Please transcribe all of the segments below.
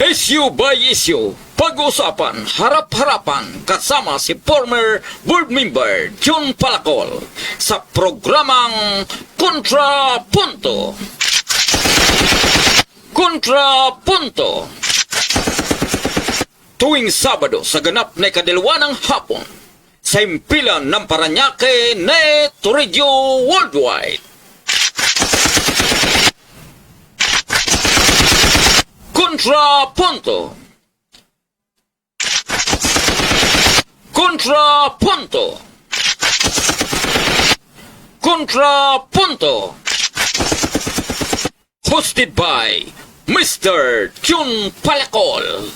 Issue by issue, pag-usapan, harap-harapan kasama si former board member John Palacol sa programang Kontrapunto. Kontrapunto. Tuwing Sabado sa ganap na ikadalawa ng hapon sa impilan ng Paranaque Net Radio Worldwide. Kontrapunto. Kontrapunto. Kontrapunto. Hosted by Mr. John Palacol.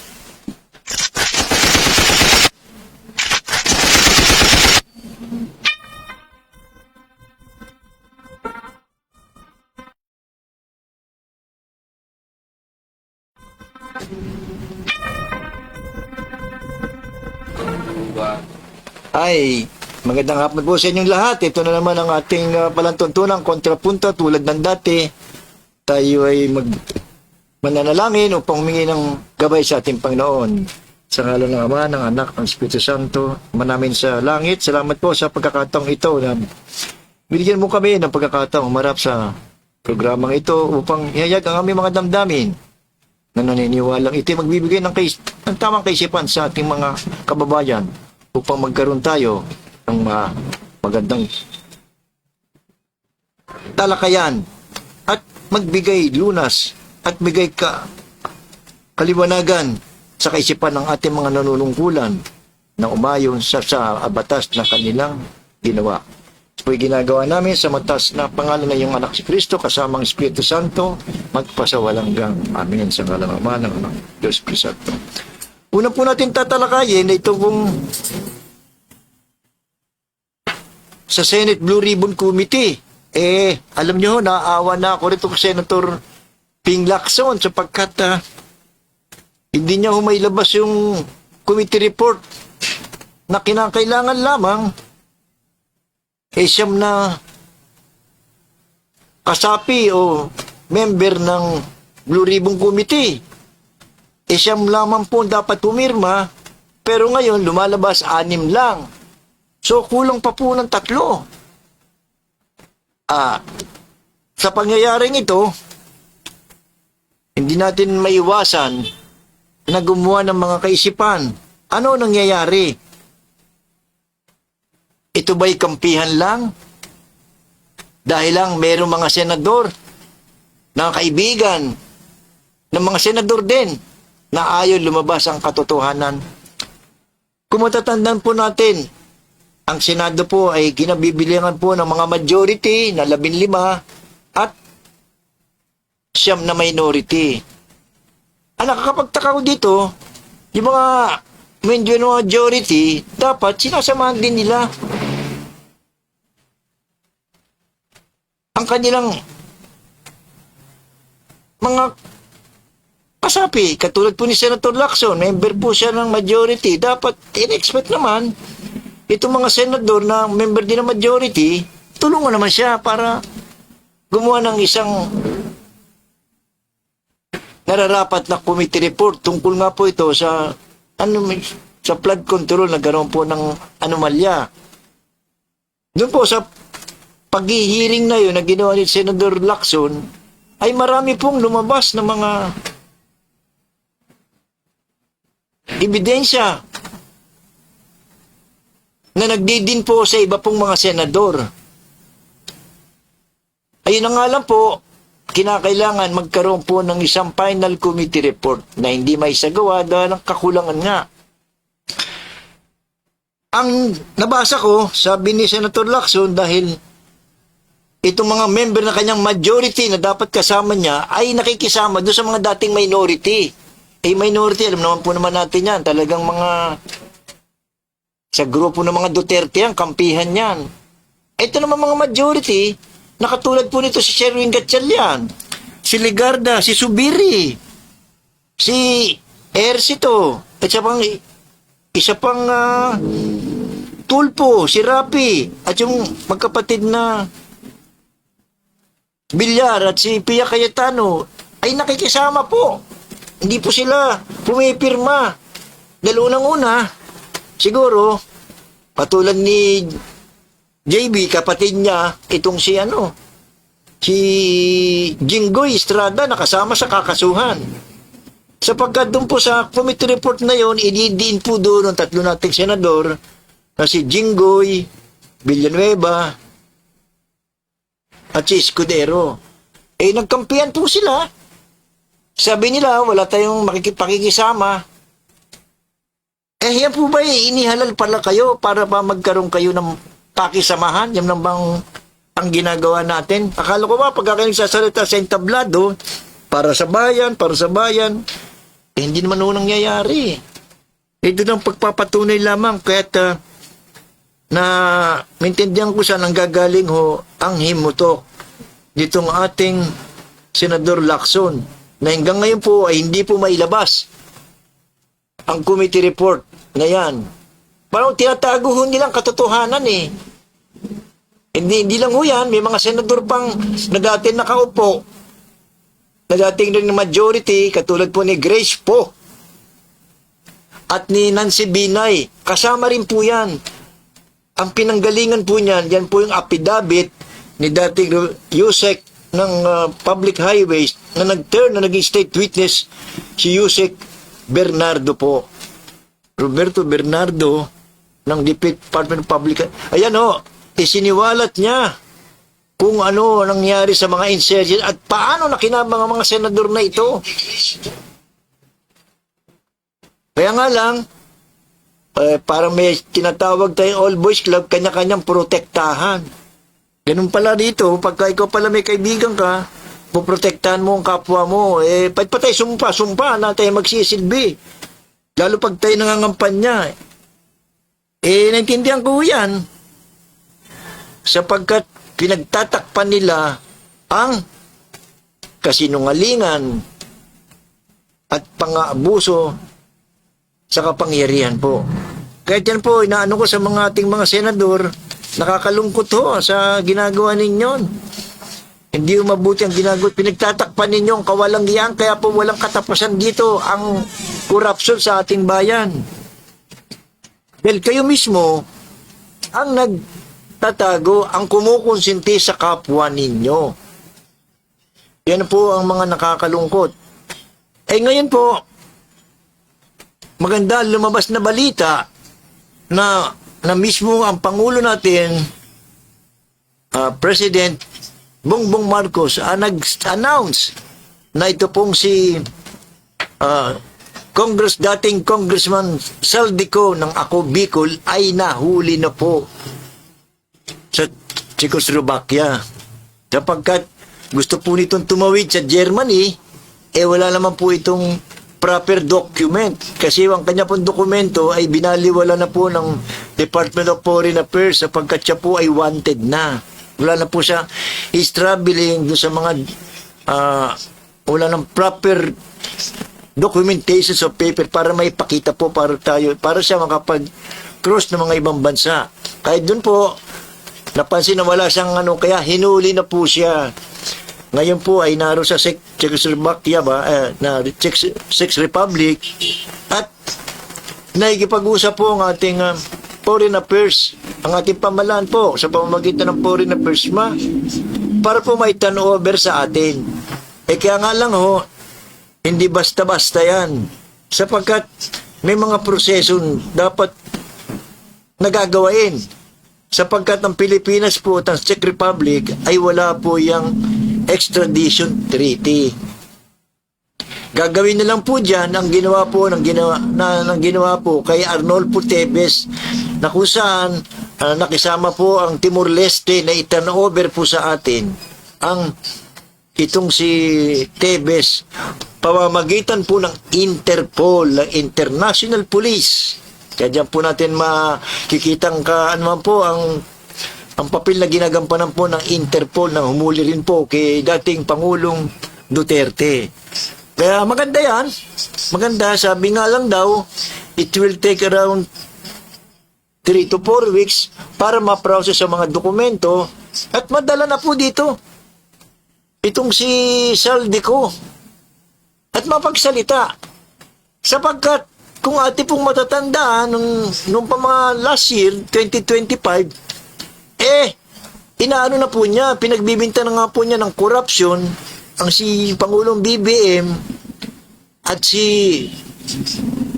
Ay, magandang hapon po sa inyong lahat. Ito na naman ang ating palantuntunang kontrapunto tulad ng dati. Tayo ay mananalangin upang humingi ng gabay sa ating Panginoon. Sa ngalan ng Ama, ng Anak, ng Espiritu Santo, manamin sa langit. Salamat po sa pagkakataong ito na binigyan mo kami ng pagkakataong humarap sa programang ito upang ihayag ang aming mga damdamin na naniniwalang ito magbibigay ng tamang kaisipan sa ating mga kababayan upang magkaroon tayo ng magandang talakayan at magbigay lunas at bigay kaliwanagan sa kaisipan ng ating mga nanunungkulan na umayon sa batas na kanilang ginawa. Ito'y ginagawa namin sa matas na pangalan ng iyong anak si Kristo kasamang Espiritu Santo magpasawalang amin sa ngalan ng Ama ng Anak Diyos Espiritu Santo. Una po natin tatalakayin na ito pong sa Senate Blue Ribbon Committee. Alam nyo, naawa na ako rito kay Senator Ping Lacson sapagkat hindi niya humailabas yung committee report na kinakailangan lamang siyam na kasapi o member ng Blue Ribbon Committee. Siyam lamang po dapat pumirma, pero ngayon lumalabas 6 lang. So, kulang pa po ng 3. Sa pangyayaring ito, hindi natin maiwasan na gumawa ng mga kaisipan. Ano nangyayari? Ito ba'y kampihan lang? Dahil lang mayroong mga senador na kaibigan ng mga senador din na ayaw lumabas ang katotohanan. Kung matatandaan po natin, ang Senado po ay ginabibilangan po ng mga majority na 15 at 9 na minority. Ang nakakapagtaka ko dito, yung mga majority, dapat sinasamahan din nila ang kanilang mga kasapi. Katulad po ni Senator Lacson, member po siya ng majority. Dapat in-expect naman itong mga senador na member din ng majority, tulungan naman siya para gumawa ng isang nararapat na committee report tungkol nga po ito sa flood control na ganoon po ng anomalya. Doon po sa pag-hearing na yun na ginawa ni Senator Lacson, ay marami pong lumabas na mga ebidensya na nagdidin po sa iba pong mga senador. Ayun na nga lang po, kinakailangan magkaroon po ng isang final committee report na hindi may sagawa dahil ng kakulangan nga. Ang nabasa ko, sabi ni Senator Lacson, dahil itong mga member na kanyang majority na dapat kasama niya ay nakikisama doon sa mga dating minority. Minority, alam naman po naman natin yan, talagang mga sa grupo ng mga Duterte yan, kampihan yan. Ito naman mga majority, nakatulad po nito si Sherwin Gatchalian, si Legarda, si Subiri, si Ercito, at isa pang Tulpo, si Rapi, at yung magkapatid na Villar at si Pia Cayetano ay nakikisama po hindi po sila pumipirma. Dahil unang-una, siguro, patulad ni JB, kapatid niya, itong si Jinggoy Estrada, nakasama sa kakasuhan. Sapagkat doon po sa committee report na yon, inidiin po doon ng tatlo nating senador na si Jinggoy, Villanueva, at si Escudero. Nagkampihan po sila. Sabi nila, wala tayong pakikisama. Yan po ba inihalal pala kayo para ba magkaroon kayo ng pakisamahan? Yan lang bang ang ginagawa natin? Akala ko ba, pagka kayo nagsasalita sa entablado, para sa bayan, hindi naman nangyayari. Ito ng pagpapatunay lamang, kaya't na maintindihan ko saan ang gagaling ang himutok ditong ating Senador Lacson, na hanggang ngayon po ay hindi po mailabas ang committee report na yan. Parang tinatago nilang katotohanan eh. Hindi lang yan, may mga senador pang na dati nakaupo, na dating rin ng majority, katulad po ni Grace Po at ni Nancy Binay, kasama rin po yan. Ang pinanggalingan po niyan, yan po yung affidavit ni dating Yusek ng Public Highways na nag-turn na naging state witness si Yusek Bernardo po. Roberto Bernardo ng Department of Public. Ayan isiniwalat niya kung ano nangyari sa mga insurgents at paano nakinabang ang mga senador na ito. Kaya nga lang, parang may tinatawag tayong all boys club, kanya-kanyang protektahan. Ganun pala dito, pagka ikaw pala may kaibigan ka, puprotektahan mo ang kapwa mo, pati pa tayo sumpa na tayo magsisilbi. Lalo pag tayo nangangampanya. Naintindihan ko yan. Sapagkat pinagtatakpan nila ang kasinungalingan at pang-aabuso sa kapangyarihan po. Kahit yan po, inaano ko sa mga ating mga senador, nakakalungkot sa ginagawa ninyo. Hindi mabuti ang ginagawa. Pinagtatakpan ninyo ang kawalang-giyang, kaya po walang katapusan dito ang korupsyon sa ating bayan. Dahil kayo mismo ang nagtatago, ang kumukonsinti sa kapwa ninyo. Yan po ang mga nakakalungkot. Ngayon po, maganda lumabas na balita na mismo ang Pangulo natin, President Bongbong Marcos, nag-announce na ito pong si dating Congressman Saldico ng Ako Bicol ay nahuli na po sa Czechoslovakia. Sapagkat gusto po nitong tumawid sa Germany, wala naman po itong proper document. Kasi ang kanya pong dokumento ay binaliwala na po ng Department of Foreign Affairs sapagkat siya po ay wanted na. Wala na po siya is traveling sa mga wala ng proper documentations of paper para may pakita po para siya makapag-cross ng mga ibang bansa. Kahit doon po, napansin na wala siyang kaya hinuli na po siya. Ngayon po ay naroon sa Czechoslovakia na Czech Republic at naikipag-usap po ang ating Foreign Affairs, ang ating pamahalaan po sa pamamagitan ng Foreign Affairs para po may turnover sa atin. Kaya nga lang hindi basta-basta yan sapagkat may mga proseso dapat nagagawain sapagkat ang Pilipinas po at ang Czech Republic ay wala po yung extradition treaty. Gagawin na lang po dyan ang ginawa po kay Arnolfo Teves na kung saan nakisama po ang Timor-Leste na i-turnover po sa atin ang itong si Teves pamamagitan po ng Interpol, ng International Police. Kaya dyan po natin makikitang ang papel na ginagampanan po ng Interpol na humuli rin po kay dating Pangulong Duterte. Kaya maganda yan. Maganda. Sabi nga lang daw, it will take around 3 to 4 weeks para ma-process ang mga dokumento at madala na po dito. Itong si Saldico. At at mapagsalita. Sapagkat kung ati pong matatandaan nung pa mga last year, 2025, inaano na po niya, pinagbibinta na nga po niya ng corruption ang si Pangulong BBM at si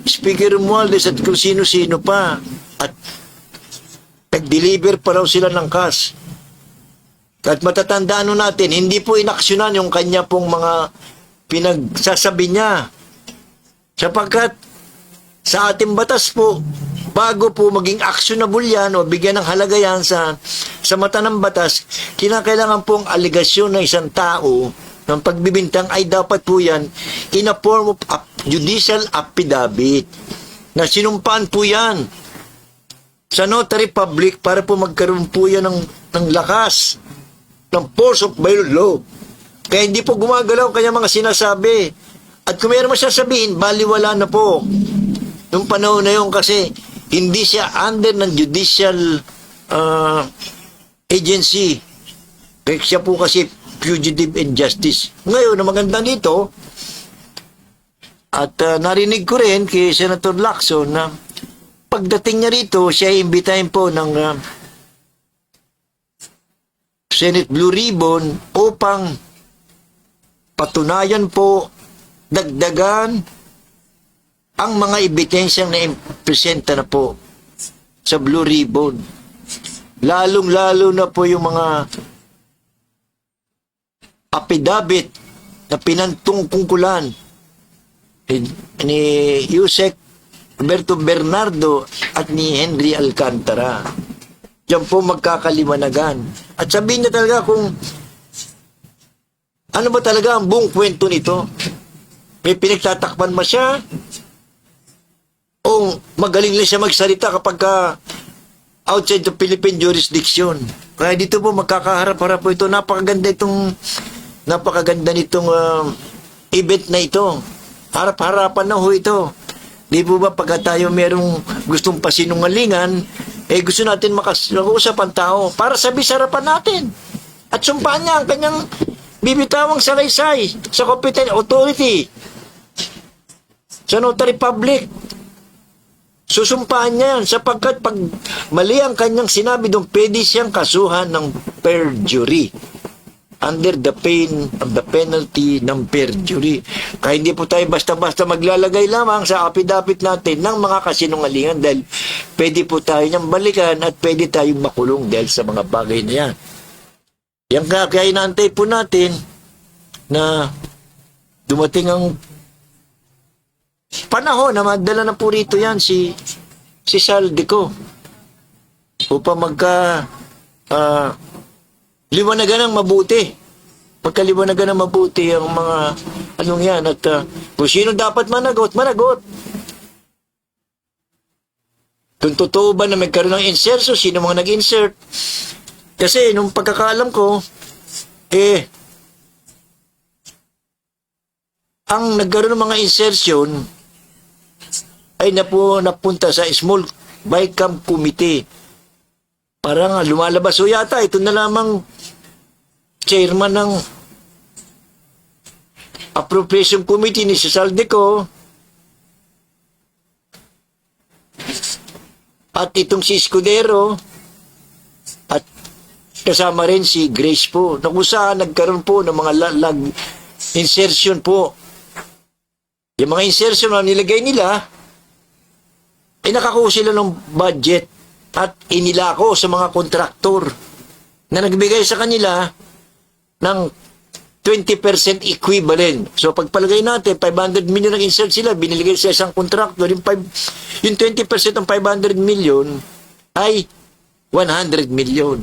Speaker Romualdez at kung sino-sino pa. At nag-deliver pa raw sila ng cash. At matatandaan natin, hindi po inaksyonan yung kanya pong mga pinagsasabi niya. Sapagkat sa ating batas po, bago po maging actionable yan o bigyan ng halaga yan sa mata ng batas, kinakailangan pong aligasyon ng isang tao ng pagbibintang ay dapat po yan in a form of judicial affidavit na sinumpaan po yan sa notary public para po magkaroon po yan ng lakas, ng force of law. Kaya hindi po gumagalaw kanya mga sinasabi. At kung mayroon masasabihin, baliwala na po. Nung panahon na yun kasi hindi siya under ng judicial agency. Kaya siya po kasi fugitive in justice. Ngayon, na maganda dito, at narinig ko rin kay Senator Lacson na pagdating niya rito, siya imbitahin po ng Senate Blue Ribbon upang patunayan po, dagdagan ang mga ebidensyang na-presenta na po sa Blue Ribbon. Lalong-lalo na po yung mga affidavit na pinantungkungkulan ni Yusek Roberto Bernardo at ni Henry Alcantara. Diyan po magkakaliwanagan. At sabihin niya talaga kung ano ba talaga ang buong kwento nito. May pinagtatakpan ba siya? O magaling lang siya magsalita kapag outside the Philippine jurisdiction. Kaya dito po magkakaharap-harap po ito. Napakaganda nitong event na ito. Harap-harapan na ho ito. Di po ba pagka tayo merong gustong pasinungalingan, gusto natin makausap ang tao para sabi sarapan natin. At sumpaan niya ang kanyang bibitawang salaysay sa competent authority, sa notary public. Susumpaan niya yan sapagkat pag mali ang kanyang sinabi doon, pwede siyang kasuhan ng perjury under the pain of the penalty ng perjury. Kaya hindi po tayo basta-basta maglalagay lamang sa affidavit natin ng mga kasinungalingan dahil pwede po tayo niyang balikan at pwede tayong makulong dahil sa mga bagay na yan. Yan kaya inaantay po natin na dumating ang panahon na madala na po rito yan si Saldico upang liwanagan ng mabuti. Pagkaliwanagan ng mabuti ang mga anong yan at kung sino dapat managot. Kung totoo ba na magkaroon ng insertion, sino mga nag-insert? Kasi nung pagkakaalam ko, ang nagkaroon ng mga insertion ay napunta sa Small Bicam Committee. Parang lumalabas o yata, ito na lamang chairman ng Appropriation Committee ni si Saldico at itong si Escudero at kasama rin si Grace po. Na kung saan nagkaroon po ng mga insertion po. Yung mga insertion na nilagay nila ay nakakuha sila ng budget at inilako sa mga kontraktor na nagbigay sa kanila ng 20% equivalent. So pagpalagay natin, 500 million ang insert sila, biniligay sa isang kontraktor, yung 20% ng 500 million ay 100 million.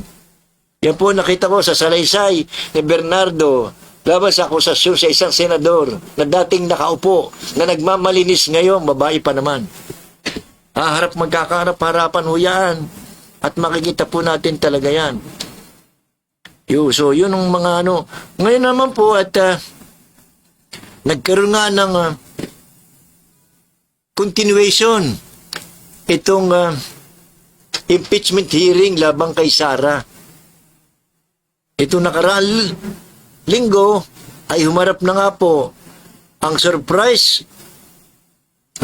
Yan po nakita ko sa salaysay ni Bernardo laban sa akusasyon sa isang senador na dating nakaupo, na nagmamalinis ngayon, babae pa naman. Magkakaharap-harapan ho yan. At makikita po natin talaga yan. So, yun ang mga ano. Ngayon naman po at nagkaroon nga ng continuation itong impeachment hearing labang kay Sara. Itong nakaraang linggo ay humarap na nga po ang surprise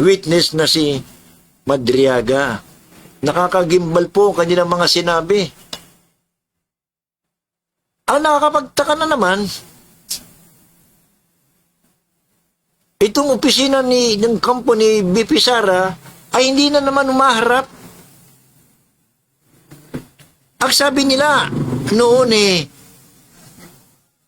witness na si Madriaga. Nakakagimbal po ang kanilang mga sinabi. Ang nakakapagtaka na naman, itong opisina ng kampo ni BP Sara ay hindi na naman umaharap. Ang sabi nila noon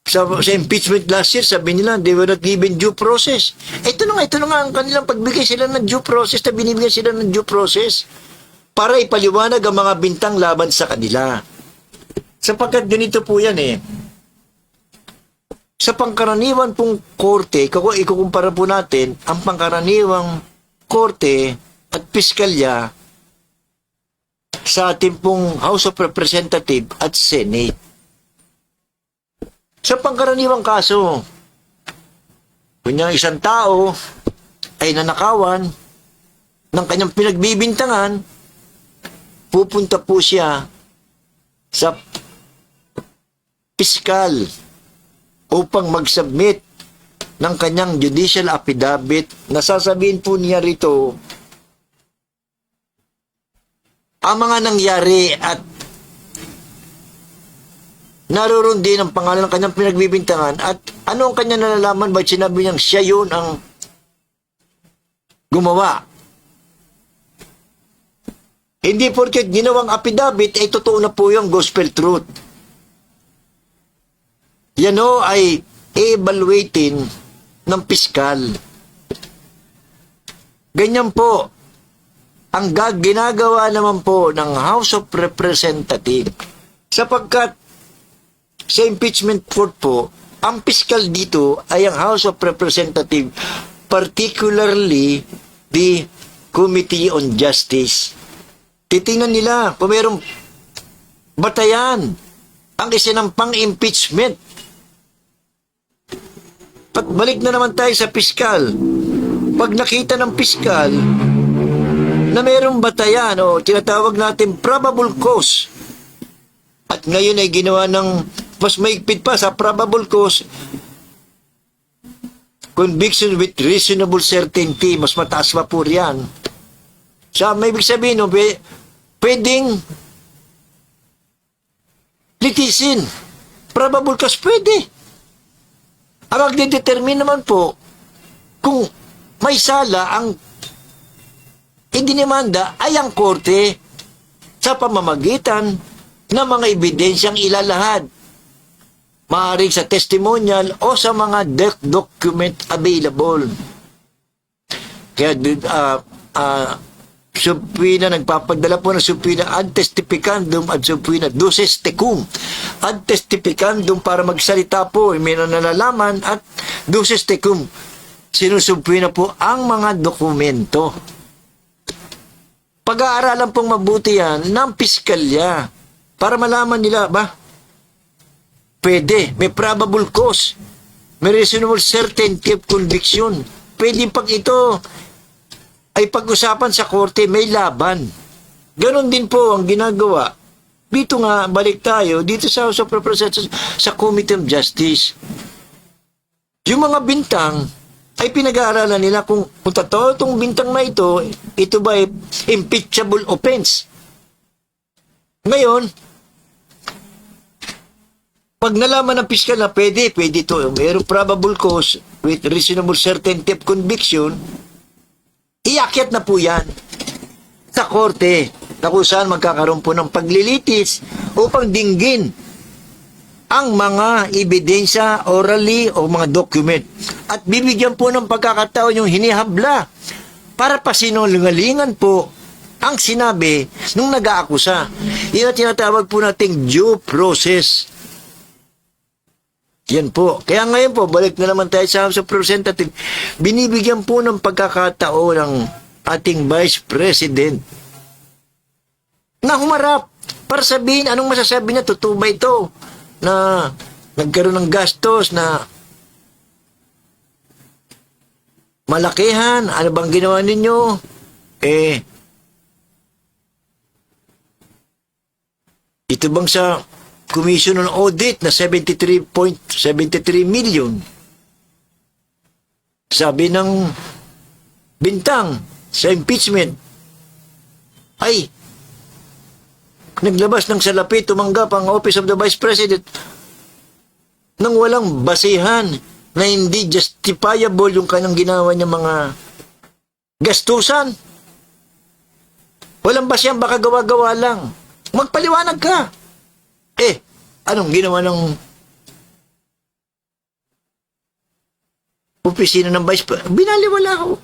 sa impeachment last year, sabi nila, they were not given due process. Ito na nga ang kanilang pagbigay sila ng due process, na binibigyan sila ng due process para ipaliwanag ang mga bintang laban sa kanila. Sapagkat ganito po yan Sa pangkaraniwan pong korte, ikukumpara po natin ang pangkaraniwang korte at piskalya sa ating pong House of Representatives at Senate. Sa pangkaraniwang kaso, kunyang isang tao ay nanakawan ng kanyang pinagbibintangan, pupunta po siya sa piskal upang mag-submit ng kanyang judicial affidavit na sasabihin po niya rito ang mga nangyari at naroon din ang pangalan ng kanyang pinagbibintangan at ano ang kanya nalalaman ba sinabi niyang siya yun ang gumawa. Hindi porket ginawang affidavit ay totoo na po yung gospel truth. Yan ay evaluating ng piskal. Ganyan po ang ginagawa naman po ng House of Representatives sapagkat sa impeachment court po, ang piskal dito ay ang House of Representatives, particularly the Committee on Justice. Titingnan nila kung mayroong batayan ang isinampang impeachment. Balik na naman tayo sa piskal. Pag nakita ng piskal na mayroong batayan o tinatawag natin probable cause at ngayon ay ginawa ng mas maigpit pa sa probable cause, conviction with reasonable certainty, mas mataas pa po riyan. May ibig sabihin, pwedeng litisin. Probable cause pwede. Ang magdedetermine naman po kung may sala ang idinimanda ay ang korte sa pamamagitan ng mga ebidensyang ilalahad. Maaaring sa testimonial o sa mga document available. Kaya subpoena, nagpapadala po ng subpoena ad testificandum ad subpoena duces tecum. Ad testificandum para magsalita po, may nalalaman at duces tecum. Sinusubpoena po ang mga dokumento. Pag-aaralan pong mabuti yan ng piskalya para malaman nila ba pwede, may probable cause, may reasonable certainty of conviction. Pwede pag ito ay pag-usapan sa korte, may laban. Ganon din po ang ginagawa. Dito nga, balik tayo, dito sa House of Representatives, sa Committee on Justice. Yung mga bintang, ay pinag-aaralan nila kung totoo itong bintang na ito ba ay impeachable offense. Ngayon, pag nalaman ng piskal na pwede ito, mayroong probable cause with reasonable certainty of conviction, iakyat na po yan sa korte na kung saan magkakaroon po ng paglilitis upang dinggin ang mga ebidensya orally o mga document at bibigyan po ng pagkakataon yung hinihabla para pasinungalingan po ang sinabi nung nag-aakusa. Yan ang tinatawag po nating due process. Yan po. Kaya ngayon po, balik na naman tayo sa House of Representatives. Binibigyan po ng pagkakataon ng ating Vice President na humarap para sabihin anong masasabi niya, totoo ba ito na nagkaroon ng gastos na malakihan, ano bang ginawa ninyo? Ito bang sa Commission on Audit na 73.73 million. sabi ng bintang sa impeachment, ay naglabas ng salapi, tumanggap ang Office of the Vice President nang walang basihan na hindi justifiable yung kanyang ginawa niya mga gastusan. Walang basihan, baka gawa-gawa lang. Magpaliwanag ka. Anong ginawa ng opisina ng Vice President? Binaliwala ko.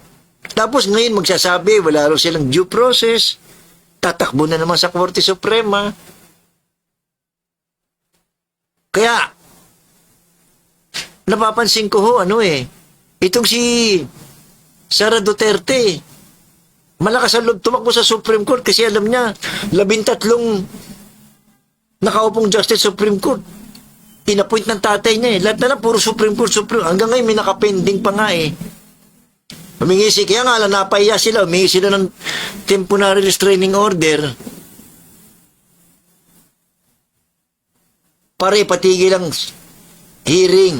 Tapos ngayon magsasabi, wala raw silang due process. Tatakbo na naman sa Korte Suprema. Kaya, napapansin ko itong si Sara Duterte, malakas ang loob tumakbo sa Supreme Court kasi alam niya, 13 nakaupong Justice Supreme Court. Pinapoint ng tatay niya Lahat na lang, puro Supreme Court. Hanggang ngayon, may nakapending pa nga kaya nga lang, napahiya sila. Humingi sila ng temporary restraining order para ipatigil ang hearing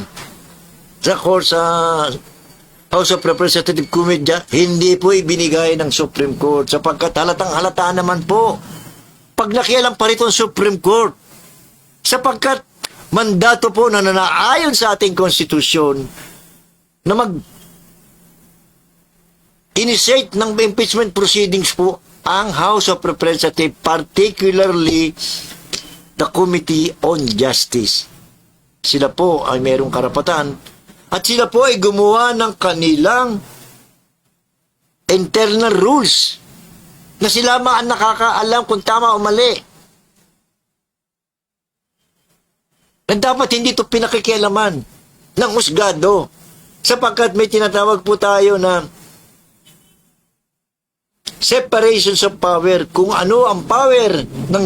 sa court sa House of Representative Committee. Hindi po ibinigay ng Supreme Court sapagkat halatang halata naman po pag nakialam pa rito ang Supreme Court sapagkat mandato po na nanaayon sa ating konstitusyon na initiate ng impeachment proceedings po ang House of Representatives, particularly the Committee on Justice. Sila po ay mayroong karapatan at sila po ay gumawa ng kanilang internal rules na sila ang nakakaalam kung tama o mali. Na dapat hindi ito pinakikialaman ng husgado sapagkat may tinatawag po tayo na separations of power. Kung ano ang power ng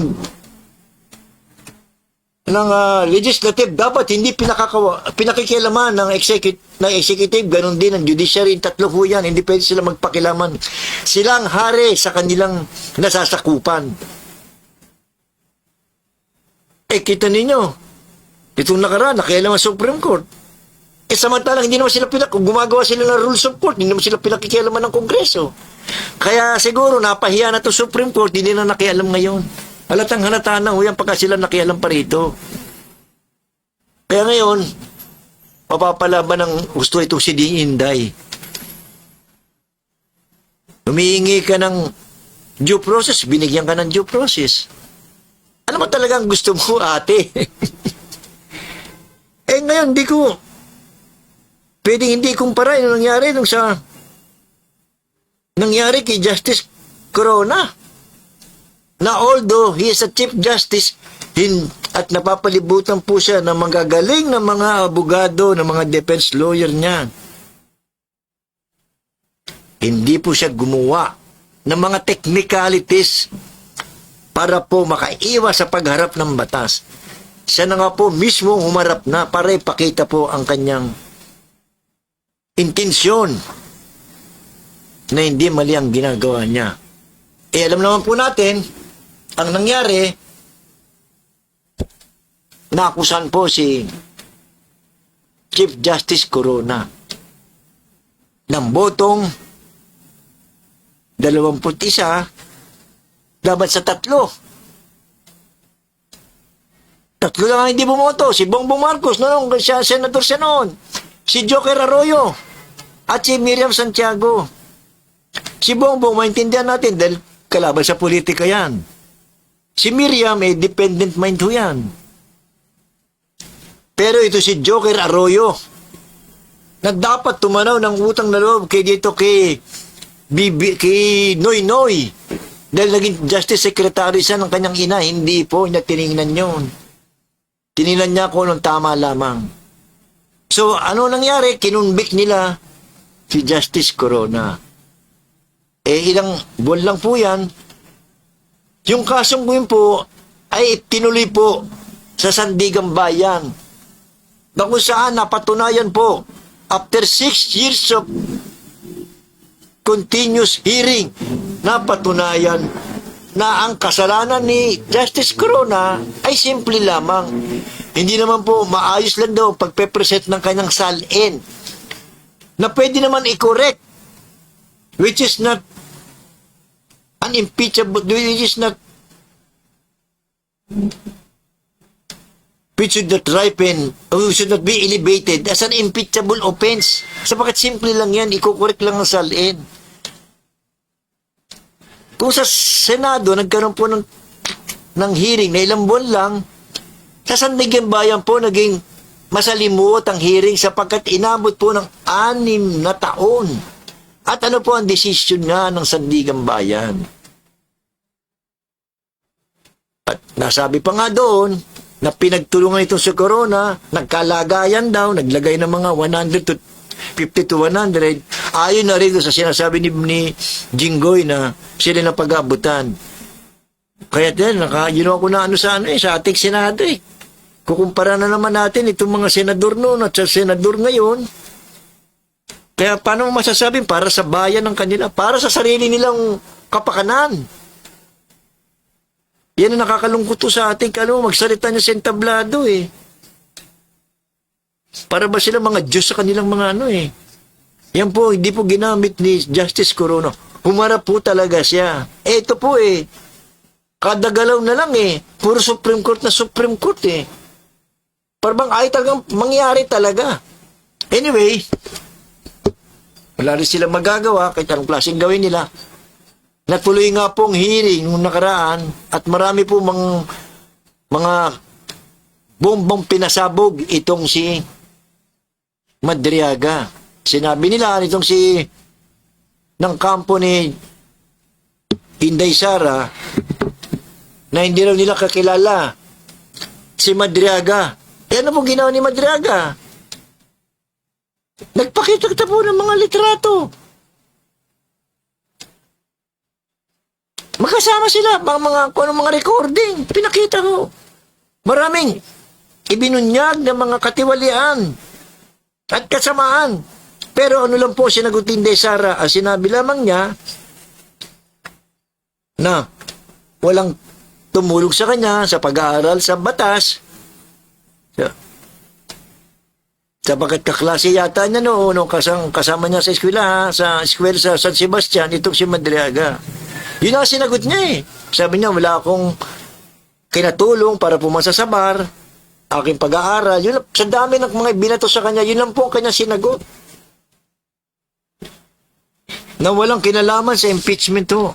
legislative, dapat hindi pinakikialaman ng executive, ganun din ang judiciary. Tatlo po yan, hindi pwede sila magpakilaman. Silang hari sa kanilang nasasakupan. Kita ninyo, itong nakaraan, nakialam ang Supreme Court. Samantalang hindi naman sila gumagawa sila ng rules of court, hindi naman sila pinakikialaman ng Kongreso. Kaya siguro napahiya na to Supreme Court, hindi na nakialam ngayon. Halatang halata na yan pagka sila nakialam pa rito. Kaya ngayon, mapapalaban ng gusto itong si Ding Inday. Humihingi ka ng due process, binigyan ka ng due process. Ano mo talagang gusto mo, ate? Ngayon, pwedeng hindi kumpara yung nangyari nangyari kay Justice Corona na although he is a Chief Justice at napapalibutan po siya ng magagaling na mga abogado, ng mga defense lawyer niya, hindi po siya gumawa ng mga technicalities para po makaiwas sa pagharap ng batas. Siya na nga po mismo humarap na para ipakita po ang kanyang intensyon na hindi mali ang ginagawa niya. Alam naman po natin, ang nangyari, naakusan po si Chief Justice Corona ng botong 21 dapat sa 3. 3 lang ang hindi bumoto. Si Bongbong Marcos, siya senador siya noon. Si Joker Arroyo at si Miriam Santiago. Si Bongbong, maintindihan natin dahil kalaban sa politika yan. Si Miriam, dependent mind ho yan. Pero ito si Joker Arroyo na dapat tumanaw ng utang na loob kay Noy Noy dahil naging Justice Secretary siya ng kanyang ina. Hindi po niya tiningnan yun. Tiningnan niya kung anong tama lamang. So, ano nangyari? Kinunbik nila si Justice Corona. Ilang buwan lang po yan. Yung kasong yun po ay tinuloy po sa Sandigang Bayan. Na kung saan napatunayan po after 6 years of continuous hearing, napatunayan na ang kasalanan ni Justice Corona ay simple lamang. Hindi naman po maayos lang daw pagpe-present ng kanyang salin na pwede naman i-correct, which is not unimpeachable, which is not, which should not ripen, or should not be elevated as an impeachable offense. Sapagkat simple lang yan, iko-correct lang ang salin. Kung sa Senado, nagkaroon po ng hearing na ilang buwan lang, sa Sandigan Bayan po naging masalimuot ang hearing sapagkat inabot po ng 6 na taon. At ano po ang desisyon nga ng Sandigan Bayan? At nasabi pa nga doon na pinagtulungan ito sa corona, nagkalagayan daw, naglagay ng mga 100 to 50 to 100, ayon na rin sa sinasabi ni Jinggoy na sila na pag-aabutan. Kaya din, ginawa ko na sa ating Senado eh. Kukumpara na naman natin itong mga senador noon at sa senador ngayon. Kaya paano masasabing para sa bayan ng kanila, para sa sarili nilang kapakanan. Yan ang nakakalungkot to sa ating magsalita niya sa entablado eh. Para ba sila mga Diyos sa kanilang mga Yan po, hindi po ginamit ni Justice Corona. Humarap po talaga siya. Ito po kada galaw na lang puro Supreme Court na Supreme Court Parang ay talagang mangyari talaga. Anyway, wala rin silang magagawa kahit anong klaseng gawin nila. Natuloy nga pong hearing nung nakaraan at marami po mga bombang pinasabog itong si Madriaga. Sinabi nila itong si ng kampo ni Inday Sara na hindi raw nila kakilala si Madriaga. Ano po ginawa ni Madriaga? Nagpakita po ng mga litrato. Magkasama sila, mga recording. Pinakita ko. Maraming ibinunyag ng mga katiwalian at kasamaan. Pero ano lang po sinagot ni Inday Sara, sinabi lamang niya na walang tumulong sa kanya sa pag-aaral sa batas. Sapagkat kaklase yata niya noon, kasama niya sa eskwela, sa San Sebastian, itong si Madriaga. Yun ang sinagot niya Sabi niya, wala akong kinatulong para pumasa sa bar, aking pag-aaral. Yun, sa dami ng mga binato sa kanya, yun lang po ang kanya sinagot. Na walang kinalaman sa impeachment to.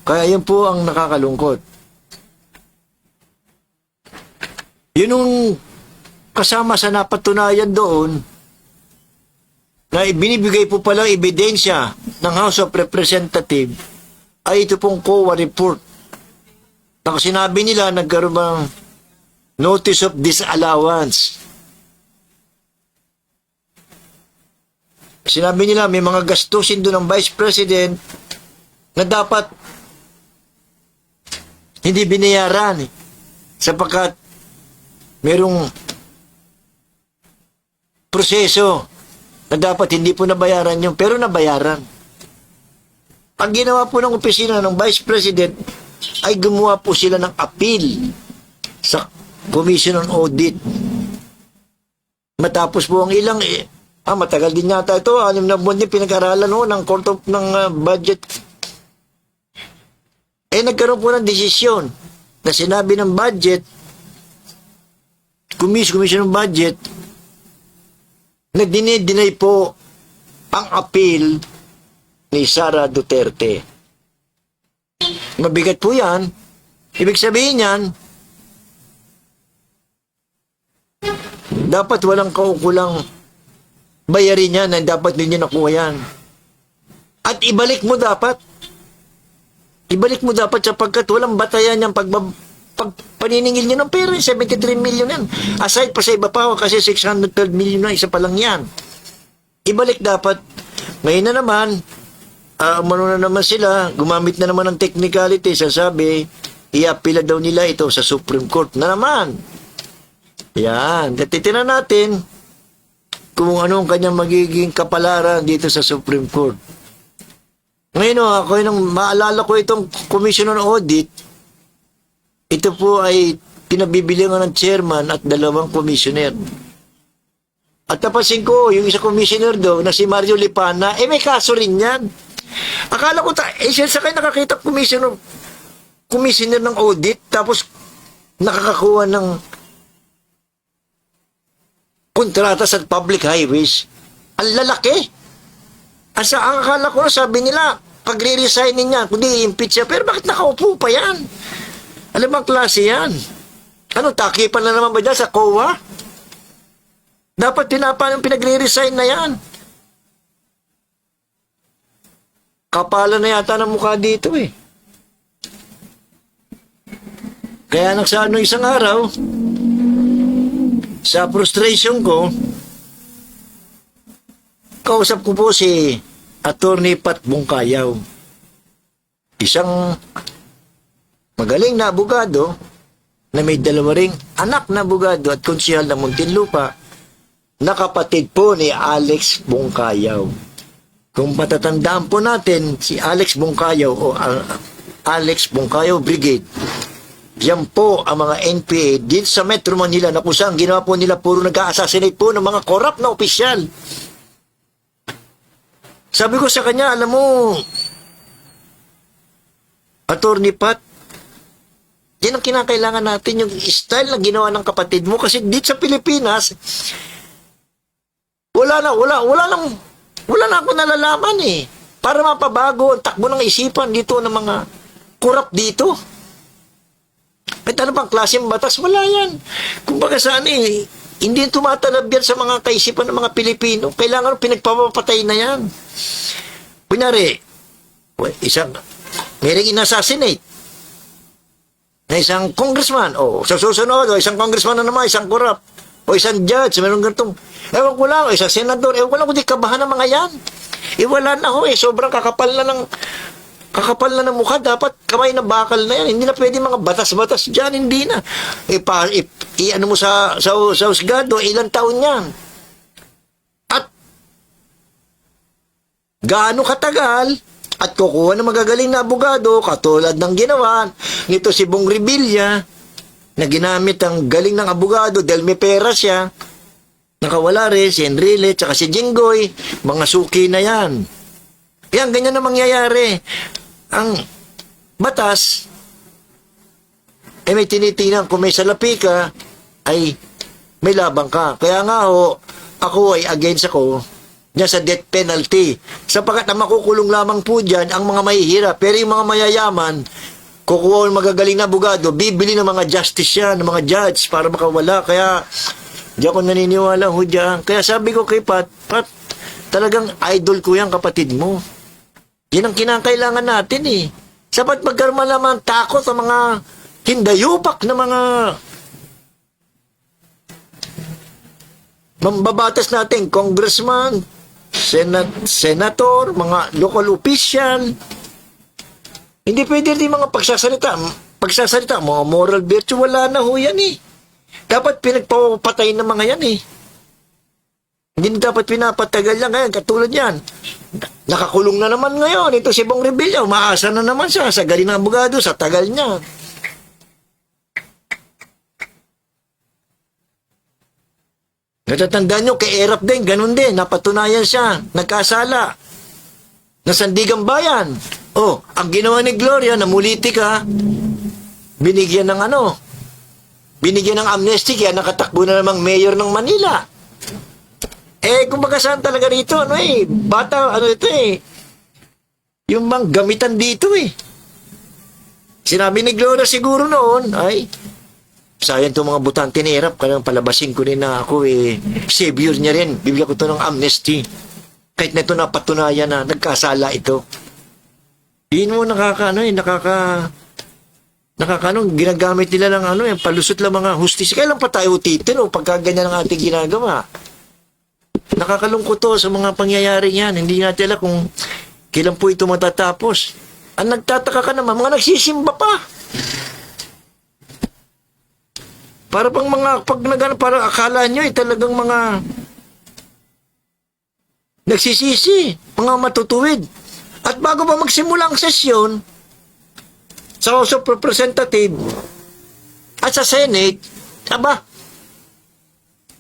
Kaya yun po ang nakakalungkot. Yun yung kasama sa napatunayan doon na binibigay po palang ebidensya ng House of Representatives ay ito pong COA report. Na sinabi nila nagkaroon ng notice of disallowance. Sinabi nila may mga gastusin doon ng Vice President na dapat hindi binayaran sapagkat merong proseso na dapat hindi po nabayaran yung pero nabayaran. Ang ginawa po ng opisina ng Vice President ay gumawa po sila ng appeal sa Commission on Audit. Matapos po ang ilang matagal din yata ito, 6 na buwan din pinag-aralan ng Court of Budget. Nagkaroon po ng desisyon na sinabi ng budget, Commission on Budget, na dinay po ang appeal ni Sara Duterte. Mabigat po yan. Ibig sabihin yan, dapat walang kaukulang bayarin yan na dapat din niya nakuha yan. At ibalik mo dapat sapagkat walang batayan yung paniningil niya ng pera, 73 million yan. Aside pa sa iba pa, kasi 612 million na, isa pa lang yan. Ibalik dapat. Ngayon na naman, na naman sila, gumamit na naman ng technicality, sasabi, i-appeal daw nila ito sa Supreme Court na naman. Yan. Titinan natin kung anong kanyang magiging kapalaran dito sa Supreme Court. Ngayon, maalala ko itong Commission on Audit. Ito po ay pinabibilangan ng chairman at 2 commissioner. At napansin ko, yung isa commissioner do, na si Mario Lipana, may kaso rin yan. Akala ko, siya sa kayo nakakita commissioner ng audit, tapos nakakakuha ng kontrata sa public highways. Ang lalaki. Ang akala ko, sabi nila, pag re-resignin niya, kundi i-impeach siya, pero bakit nakaupo pa yan? Alam bang klase yan? Ano, takipan na naman ba dyan sa COA? Dapat tinapan yung pinagre-resign na yan. Kapala na yata ng mukha dito eh. Kaya nagsano isang araw, sa frustration ko, kausap ko po si Attorney Pat Bungkayaw. Isang magaling na abogado na may dalawa ring anak na abogado at konsehal ng Muntinlupa na kapatid po ni Alex Bungkayaw. Kung matatandaan po natin, si Alex Bungkayaw o Alex Bungkayaw Brigade, yan po ang mga NPA dito sa Metro Manila na kung saan ginawa po nila puro nag-assassinate po ng mga corrupt na opisyal. Sabi ko sa kanya, alam mo, Attorney Pat, yan ang kinakailangan natin, yung style na ginawa ng kapatid mo. Kasi dito sa Pilipinas, wala na ako nalalaman eh. Para mapabago ang takbo ng isipan dito ng mga corrupt dito. At ano bang klaseng batas? Wala yan. Kumbaga saan eh, hindi tumatalab yan sa mga kaisipan ng mga Pilipino. Kailangan pinagpapapatay na yan. Kunyari, merong inassassinate na isang congressman, sa susunod, isang congressman na naman, isang corrupt, o isang judge, meron ganitong, ewan ko lang, isang senador, ewan ko lang kung di kabahan ng mga yan. Wala na ho sobrang kakapal na ng mukha, dapat kamay na bakal na yan. Hindi na pwede mga batas-batas dyan, hindi na. Ano mo sa husgado, ilang taon yan. At gaano katagal, at kukuha ng magagaling na abogado, katulad ng ginawa nito si Bong Revilla, na ginamit ang galing ng abogado dahil may pera siya, nakawala rin si Enrile, tsaka si Jinggoy, mga suki na yan. Yan, ganyan na mangyayari. Ang batas, may tinitingnan kung may salapi ka, ay may labang ka. Kaya nga ako ay against ako dyan sa death penalty. Sapagat na makukulong lamang po dyan ang mga mahihirap. Pero yung mga mayayaman, kukuha ng magagaling na abogado, bibili ng mga justice yan, ng mga judge para makawala. Kaya di ako naniniwala ho dyan. Kaya sabi ko kay Pat, talagang idol ko yan, kapatid mo. Yan ang kinakailangan natin eh. Sapat magkaroon naman takot ang mga hindayupak na mga mambabatas natin, congressman, senator, mga local official. Hindi pwede rin mga pagsasalita, mga moral virtue, wala na ho yan eh. Dapat pinagpapatay ng mga yan eh. Hindi dapat pinapatagal yan ngayon, katulad yan. Nakakulong na naman ngayon, ito si Bong Revilla, umaasa na naman siya sa galing ng abogado, sa tagal niya. Natatandaan nyo, kay Erap din, ganun din, napatunayan siya, nagkasala. Nasandigang bayan. Ang ginawa ni Gloria, namuliti ka, binigyan ng binigyan ng amnesty, kaya nakatakbo na namang mayor ng Manila. Kumbaga saan talaga rito, bata, ito yung bang gamitan dito Sinabi ni Gloria siguro noon, sayang itong mga butante ni Erap, kaya palabasin ko rin na ako savior niya rin, bibigyan ko ito ng amnesty. Kahit na ito napatunayan na nagkasala ito. Yun mo ginagamit nila ng yung palusot lang mga hustis. Kailan pa tayo titin pagka ganyan ang ating ginagawa? Nakakalungkot to sa mga pangyayari yan. Hindi natin alam kung kailan po ito matatapos. Ang nagtataka ka naman, mga nagsisimba pa. Para pang mga, para akala nyo talagang mga nagsisisi, mga matutuwid. At bago pa magsimula ang sesyon, sa House of Representatives at sa Senate,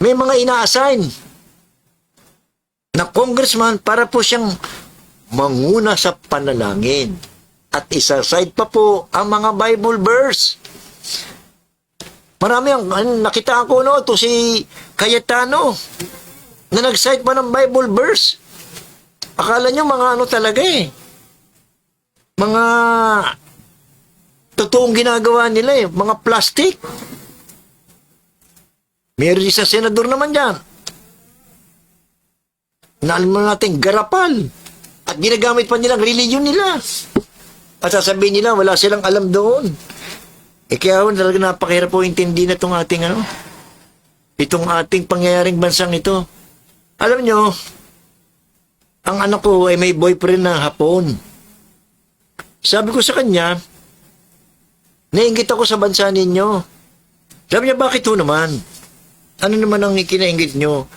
may mga ina-assign na congressman para po siyang manguna sa panalangin. At isa-side pa po ang mga Bible verse. Marami nakita ko to si Cayetano na nag-cite pa ng Bible verse. Akala nyo mga talaga mga totoong ginagawa nila mga plastic. Meron isang senador naman dyan na alam natin garapal at ginagamit pa nilang religion nila at sasabihin nila wala silang alam doon. Kaya talaga napakahirap po intindi na itong ating itong ating pangyayaring bansang ito. Alam nyo, ang anak ko ay may boyfriend na Hapon. Sabi ko sa kanya, nainggit ako sa bansa ninyo. Sabi niya, bakit ho naman? Ano naman ang ikinainggit nyo?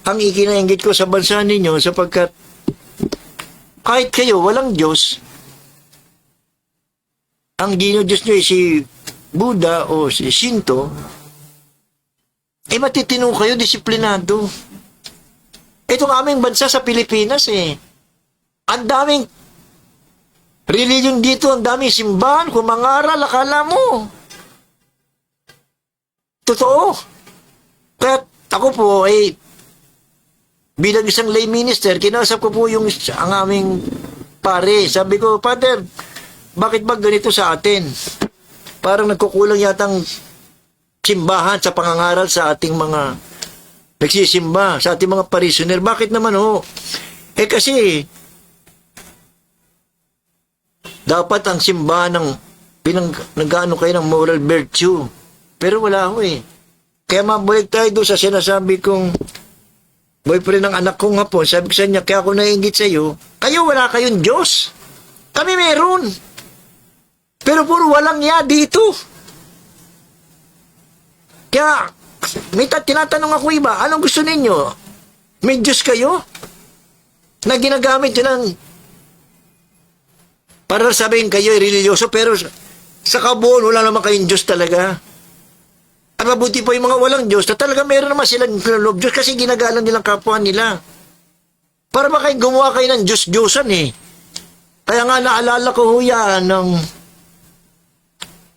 Ang ikinainggit ko sa bansa ninyo sapagkat kahit kayo walang Diyos, ang Diyos nyo ay si Buddha o si Shinto, matitino kayo, disiplinado. Itong aming bansa sa Pilipinas ang daming religion dito, ang daming simbahan, kung mangaral, akala mo. Totoo. Kaya ako po bilang isang lay minister, kinausap ko po ang aming pare. Sabi ko, Father, bakit ba ganito sa atin? Parang nagkukulang yatang simbahan sa pangangaral sa ating mga nagsisimba, sa ating mga parishioner. Bakit naman ho? Kasi dapat ang simbahan nag-ano kayo ng moral virtue. Pero wala ho Kaya mabalik tayo doon sa sinasabi kong boyfriend ng anak kong Hapon. Sabi ko sa niya, kaya ako naiinggit sa iyo, kayo wala kayong Diyos. Kami meron. Pero puro walang ya dito. Kaya, may tinatanong ako iba, anong gusto ninyo? May Diyos kayo? Na ginagamit yun para sabihin kayo ay religyoso, pero sa kabuuan, wala naman kayong Diyos talaga. At mabuti po yung mga walang Diyos na talaga meron naman silang loob Diyos kasi ginagalang nilang kapwa nila. Para ba kayo gumawa kayo ng Diyos-Diyosan Kaya nga naalala ko huya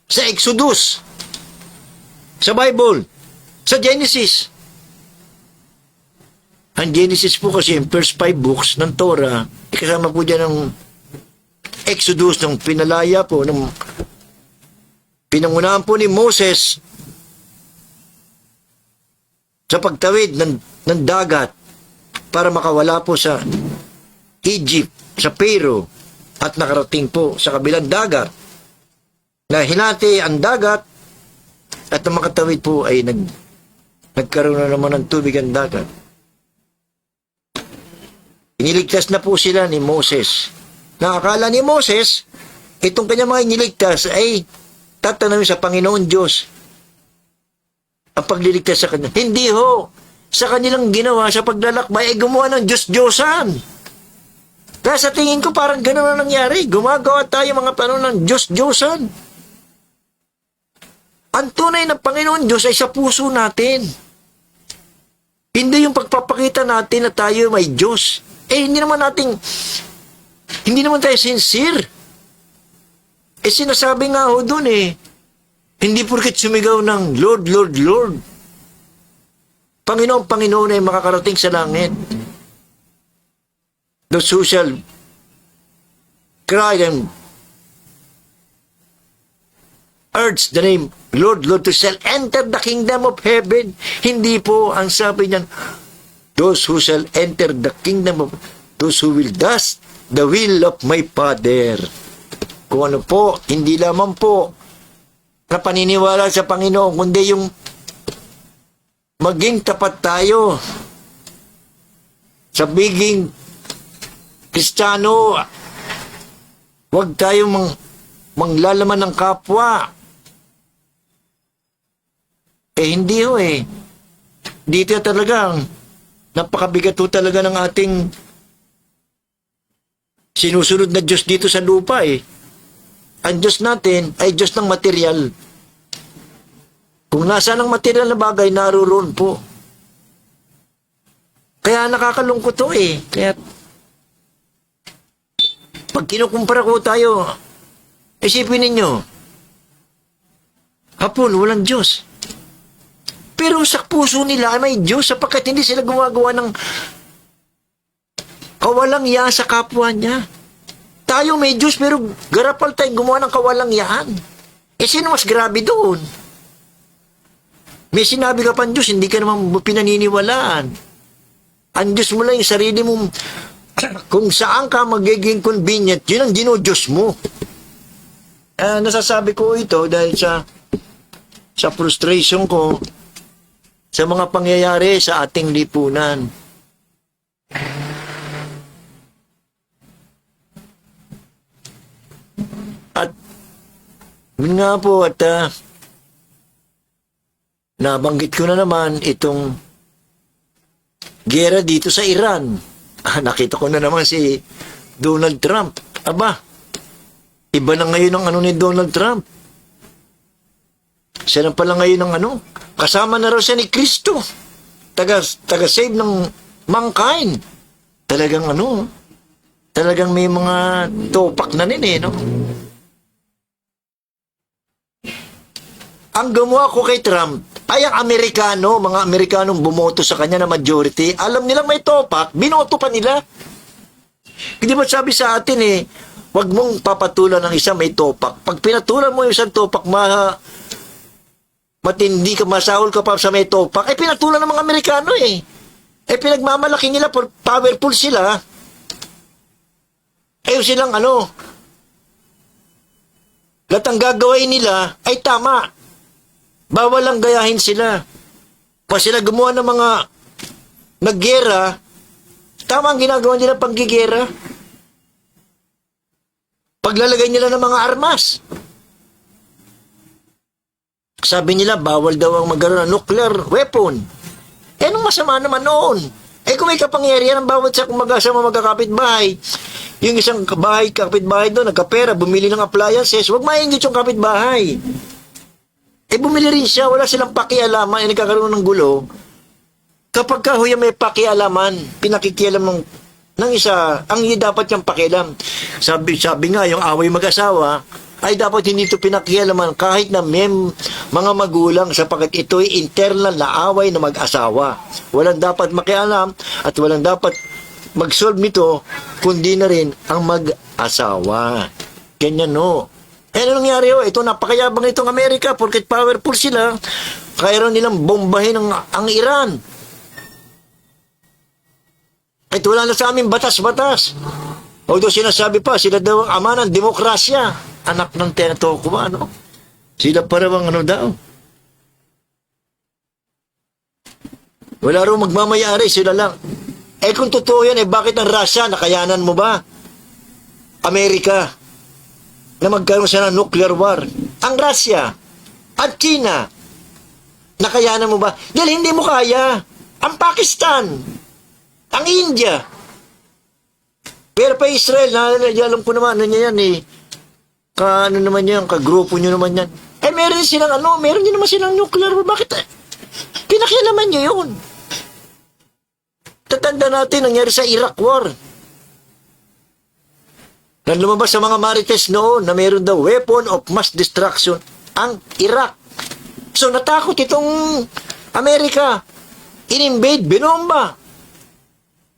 sa Exodus, sa Bible, sa Genesis. Ang Genesis po kasi yung first 5 books ng Torah, kasama po dyan ng Exodus, ng pinalaya po, ng pinangunahan po ni Moses sa pagtawid ng dagat para makawala po sa Egypt, sa Pharaoh, at nakarating po sa kabilang dagat na hinati ang dagat at ang makatawid po ay nagkaroon na naman ng tubig ang dagat. Iniligtas na po sila ni Moses. Nakakala ni Moses, itong kanyang mga iniligtas ay tatanawin sa Panginoon Diyos ang pagliligtas sa kanya. Hindi ho. Sa kanilang ginawa sa paglalakbay ay gumawa ng Diyos-Diyosan. Kaya sa tingin ko parang gano'n na nangyari. Gumagawa tayo mga panahon ng Diyos-Diyosan. Ang tunay na Panginoon Diyos ay sa puso natin. Hindi yung pagpapakita natin na tayo may Diyos. Hindi naman tayo sincere. Sinasabi nga ho dun hindi porket sumigaw ng Lord, Lord, Lord. Panginoon, Panginoon ay makakarating sa langit. Those who shall cry and urge the name Lord, Lord, to shall enter the kingdom of heaven. Hindi po ang sabi niyan, those who shall enter the kingdom of, those who will do the will of my Father. Kung ano po, hindi lamang po na paniniwala sa Panginoon, kundi yung maging tapat tayo sa biging Kristiyano. Huwag tayong manglalaman ng kapwa. Hindi ho Dito talaga, napakabigat ho talaga ng ating sinusunod na Diyos dito sa lupa Ang Diyos natin ay Diyos ng material. Kung nasaan ang material na bagay, naroon po. Kaya nakakalungkot to eh. Kaya pag kinukumpara ko tayo, isipin ninyo, hapon, walang Diyos. Pero sa puso nila ay may Diyos sapagkat hindi sila gumagawa ng kawalang ya sa kapwa niya. Tayo may Diyos pero garapal tayong gumawa ng kawalang yaan. Eh sino mas grabe doon? May sinabi ka pang Diyos, hindi ka naman pinaniniwalaan. Ang Diyos mo lang yung sarili mong kung saan ka magiging convenient, yun ang dinodiyos mo. Nasasabi ko ito dahil sa frustration ko sa mga pangyayari sa ating lipunan. At yun nga po at nabanggit ko na naman itong gera dito sa Iran. Nakita ko na naman si Donald Trump. Aba, iba na ngayon ang ano ni Donald Trump. Siya na pala ngayon ang ano. Kasama na raw siya ni Kristo. Taga-save ng mankind. Talagang ano, talagang may mga topak na rin eh, no? Ang gumawa ko kay Trump ay ang Amerikano, mga Amerikanong bumoto sa kanya na majority, alam nila may topak, binoto pa nila. Hindi ba sabi sa atin eh, wag mong papatulan ng isa may topak. Pag pinatulan mo yung isang topak, matindi ka, masahol ka pa sa may topak, eh pinatulan ng mga Amerikano eh. Eh pinagmamalaki nila, powerful sila. Eh silang ano, lahat ang gagawin nila ay tama. Bawal lang gayahin sila. Pa sila gumawa ng mga naggera, tama ang ginagawa nila panggigera. Paglalagay nila ng mga armas. Sabi nila, bawal daw ang magkaroon ng nuclear weapon. Eh, anong masama naman noon? Eh, kung may kapangyarihan ang bawat sa mga magkakapitbahay, yung isang kapitbahay doon, nagkapera, bumili ng appliances, huwag maingit yung kapitbahay. Eh, bumili rin siya, wala silang pakialaman, nagkakaroon ng gulo. Kapag kahuya may pakialaman, pinakikialam ng isa, ang dapat niyang pakialam. Sabi nga, yung away mag-asawa, ay dapat hindi ito pinakialaman kahit na may mga magulang sapagkat ito'y internal na away na mag-asawa. Walang dapat makialam at walang dapat mag-solve nito, kundi na rin ang mag-asawa. Ganyan no. Eh, ano nangyari ho? Ito napakayabang itong Amerika porket powerful sila. Kaya rin nilang bombahin ang Iran. At wala na sa aming batas-batas. Although sinasabi pa, sila daw ang ama ng demokrasya. Anak ng tenatoko ba, ano? Sila para bang ano daw? Wala rin magmamayari, sila lang. Eh kung totoo yan, eh bakit ang Russia, nakayanan mo ba? Amerika, na magkaroon siya ng nuclear war. Ang Russia at China, nakayanan mo ba? Dahil hindi mo kaya. Ang Pakistan, ang India. Pero pa Israel, alam ko naman, ano yan eh. Ano naman yan, kagrupo nyo naman yan. Eh meron silang meron din naman silang nuclear war. Bakit? Pinakialaman nyo yun. Tatanda natin, nangyari sa Iraq war. Nang lumabas sa mga marites noon na mayroon daw weapon of mass destruction ang Iraq. So natakot itong Amerika. In-invade, binomba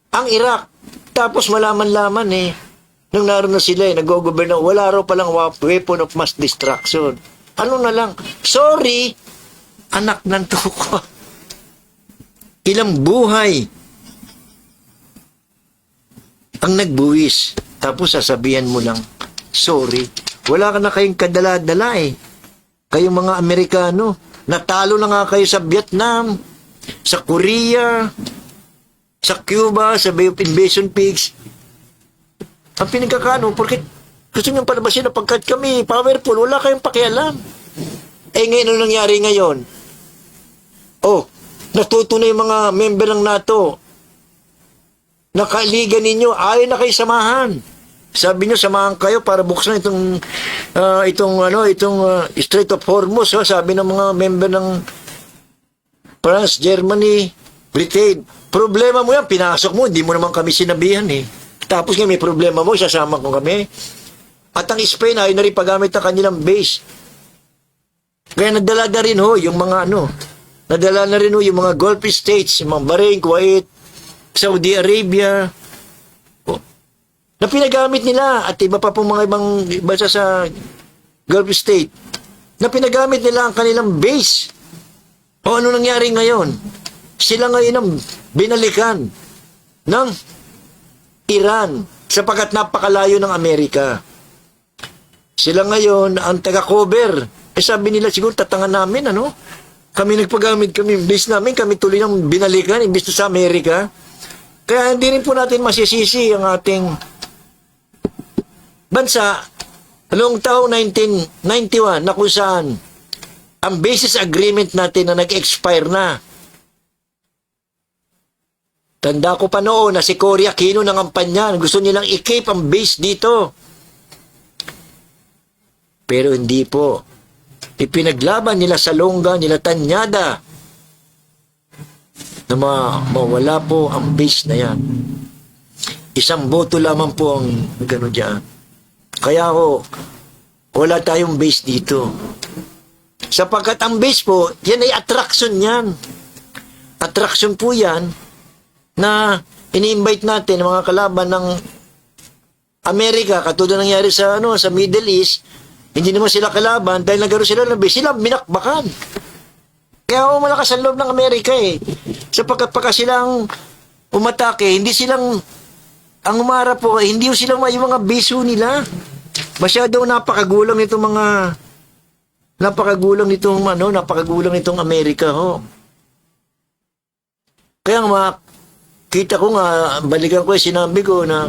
ang Iraq. Tapos malaman-laman nung naroon na sila nag-goberno, wala raw palang weapon of mass destruction. Ano na lang? Sorry, anak ng tuko. Ilang buhay ang nagbuwis. Tapos sasabihan mo lang, sorry. Wala ka na kayong kadala-dala eh. Kayong mga Amerikano, natalo na nga kayo sa Vietnam, sa Korea, sa Cuba, sa Bay of Invasion Peaks. Ang pinagkakano, porque gusto nyo palabasin na pagkat kami powerful, wala kayong pakialam. Eh ngayon, ano nangyari ngayon? Oh, natuto na yung mga member ng NATO. Nakaliga ninyo, ayaw na kayo samahan. Sabi nyo, samahan kayo para buksan itong Strait of Hormuz. Sabi ng mga member ng France, Germany, Britain. Problema mo yan, pinasok mo, hindi mo naman kami sinabihan eh. Tapos nga may problema mo, sasama ko kami. At ang Spain ay naripagamit ang kanilang base. Kaya nadala na rin ho yung mga nadala na rin ho yung mga Gulf States, yung mga Bahrain, Kuwait, Saudi Arabia, na pinagamit nila at iba pa pong mga ibang bansa sa Gulf State na pinagamit nila ang kanilang base. O ano nangyari ngayon? Sila ngayon ang binalikan ng Iran sapagkat napakalayo ng Amerika. Sila ngayon ang taga-cover. Sabi nila siguro tatangan namin, kami nagpagamit kami, base namin, kami tuloy ng binalikan imbis sa Amerika. Kaya hindi rin po natin masisisi ang ating bansa noong taong 1991 na kung saan ang basis agreement natin na nag-expire na. Tanda ko pa noon na si Cory Aquino nangampanyan. Gusto nilang i-keep ang base dito. Pero hindi po. Ipinaglaban nila Salonga, nila Tanyada na mawala po ang base na yan. Isang boto lamang po ang gano'n dyan. Kaya wala tayong base dito. Sapagkat ang base po, yan ay attraction yan. Attraction po yan na ini-invite natin ang mga kalaban ng Amerika, katulad nangyari sa Middle East. Hindi naman sila kalaban dahil nagkaroon sila ng base, sila binakbakan. Kaya malakas ang loob ng Amerika eh. Sapagkat pagka silang umatake, hindi silang ang umarap po, hindi silang yung mga base nila. Masyadong napakagulang nitong napakagulang Amerika ho. Kaya kita ko nga, balikan ko sinabi ko na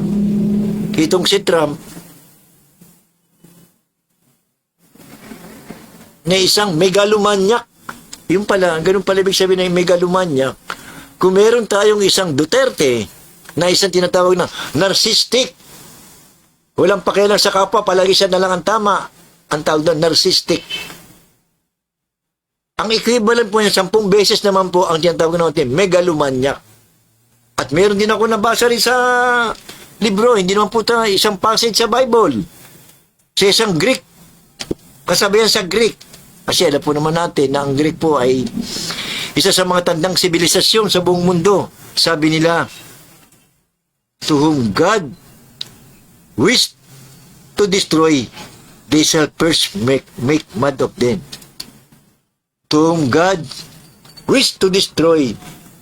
itong si Trump na isang megalomanyak. Yung pala, ganun pala ibig sabihin ng megalomanyak. Kung meron tayong isang Duterte na isang tinatawag na narcissistic, walang pakialam sa kapwa, palagi siya na lang ang tama. Ang tawag na narcissistic. Ang equivalent po niya, 10 beses naman po ang tinatawag natin, megalomanyak. At meron din ako nabasa rin sa libro, hindi naman po ito isang passage sa Bible. Sa isang Greek, kasabihan sa Greek. Kasi alam po naman natin na ang Greek po ay isa sa mga tandang sibilisasyon sa buong mundo. Sabi nila, to whom God wished to destroy, they shall first make mad of them. To whom God wished to destroy,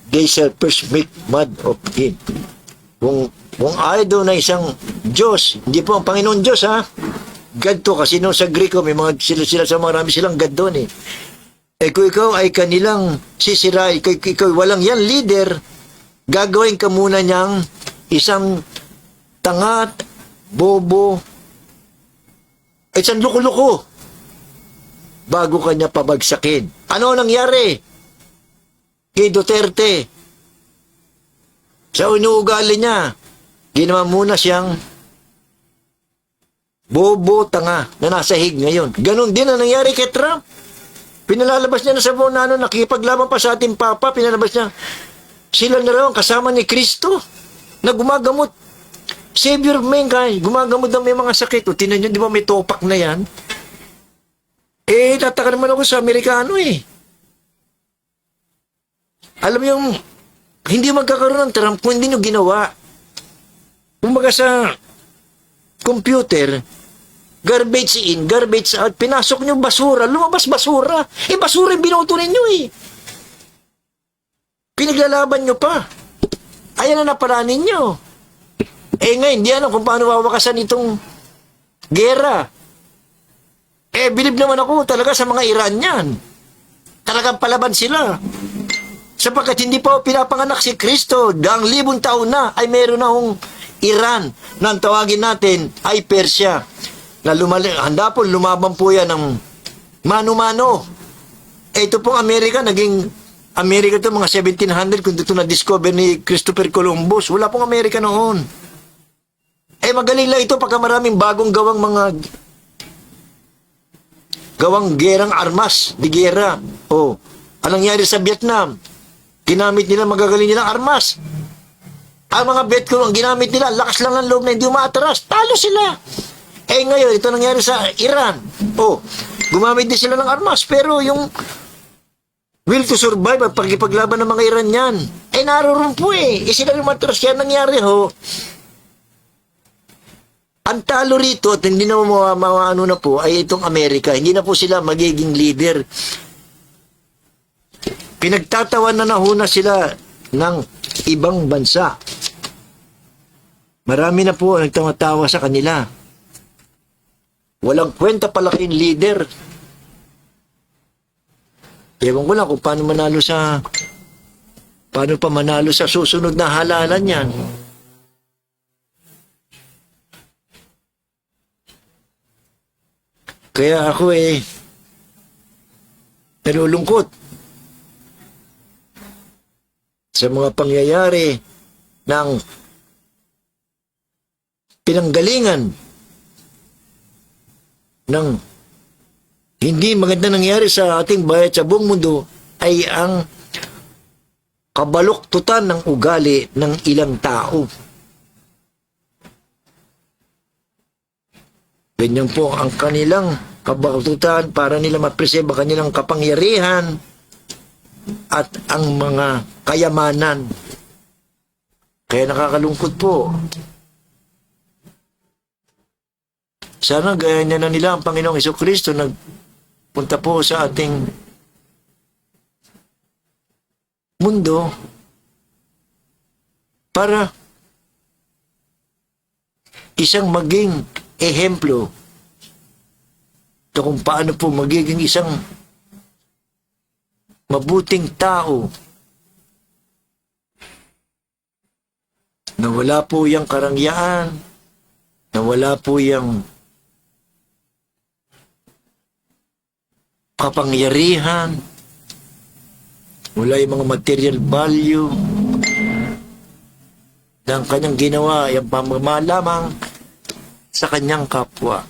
they shall first make mad of him. Kung ayaw na isang Diyos, hindi po ang Panginoon Diyos ha, God to, kasi no sa Greek may mga sila sa marami silang God doon eh. Kung ikaw ay kanilang sisiray, ikaw walang yan leader, gagawin ka muna niyang isang tangat, bobo, isang luko-luko bago kanya pabagsakin. Ano nangyari kay Duterte? Sa inuugali niya, ginawa muna siyang bobo, tanga, na nasa hig ngayon. Ganon din ang nangyari kay Trump. Pinalalabas niya na sa buong nakikipaglaban pa sa ating papa, pinalabas niya, sila na raw kasama ni Kristo na gumagamot. Savior of mankind, gumagamot daw may mga sakit. O, tinan niyo, di ba may topak na yan? Tataka naman ako sa Amerikano eh. Alam mo yung, hindi magkakaroon ng Trump kung hindi nyo ginawa. Kumbaga sa computer, garbage in, garbage out, pinasok nyo basura, lumabas basura. Basura yung binoto ninyo eh. Pinaglalaban nyo pa. Ayan na naparaan ninyo. Ngayon, hindi alam kung paano wawakasan itong gera. Bilib naman ako talaga sa mga Iranian. Talagang palaban sila. Sapagkat hindi pa pinapanganak si Kristo, daang libong taon na ay meron na hong Iran na ang tawagin natin ay Persia. Na handa po, lumaban po yan ng mano-mano. Ito pong Amerika, naging Amerika ito mga 1700 kung ito na-discover ni Christopher Columbus. Wala pong Amerika noon. Magaling lang ito pagka maraming bagong gawang gerang armas, di gera. Anong nangyari sa Vietnam? ginamit nila, magagaling nilang armas. Ang mga bet ko, ang ginamit nila, lakas lang ng loob na hindi umaatras. Talo sila. Eh ngayon, ito nangyari sa Iran. Oh, gumamit din sila ng armas. Pero yung will to survive at pagkipaglaban ng mga Iranian, eh naroon po eh. Sila yung matras. Kaya nangyari ho, ang talo rito at hindi na ano na po ay itong Amerika. Hindi na po sila magiging leader. Pinagtatawan na nahuna sila ng ibang bansa. Marami na po ang nagtatawa sa kanila. Walang kwenta pala kayong leader. Ewan ko lang kung paano pa manalo sa susunod na halalan yan. Kaya ako nalulungkot sa mga pangyayari ng pinanggalingan ng hindi maganda nangyari sa ating bayan sa buong mundo ay ang kabaluktutan ng ugali ng ilang tao. Ganyan po ang kanilang kabaluktutan para nila ma-preserve ang kanilang kapangyarihan at ang mga kayamanan. Kaya nakakalungkot po. Sana gaya na nila ang Panginoong Hesukristo nagpunta po sa ating mundo para isang maging ehemplo to kung paano po magiging isang mabuting tao na wala po yung karangyaan, na wala po yung kapangyarihan, wala yung mga material value ng kanyang ginawa, yung pamamahal lamang sa kanyang kapwa.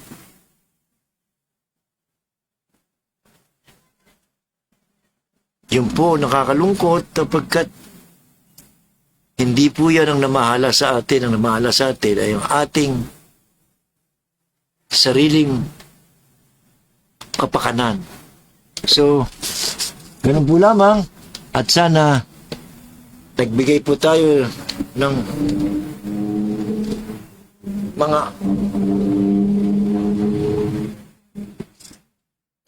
Yun po nakakalungkot sapagkat hindi po yan ang namahala sa atin. Ang namahala sa atin ay ang ating sariling kapakanan. So, ganun po lamang at sana nagbigay po tayo ng mga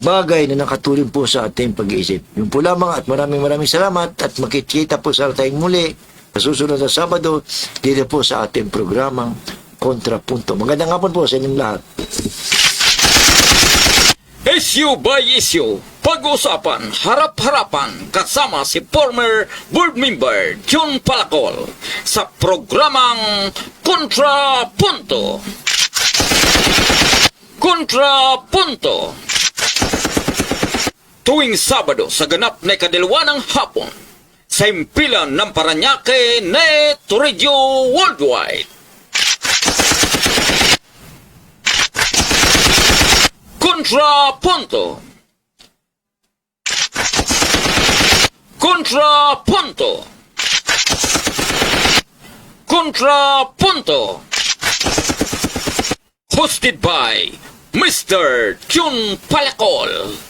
bagay na nakatulong po sa ating pag-iisip. Yun po lamang at maraming salamat at makikita po sa tayong muli sa susunod na Sabado dito po sa ating programang Kontrapunto. Magandang hapon po sa inyong lahat. Issue by issue, pag-usapan, harap-harapan, kasama si former board member John Palacol sa programang Kontrapunto. Kontrapunto. Tuwing Sabado sa ganap na ikadalawa ng hapon sa impilan ng Paranaque Net Radio Worldwide. Kontrapunto. Kontrapunto. Kontrapunto. Hosted by Mr. Jun Palacol.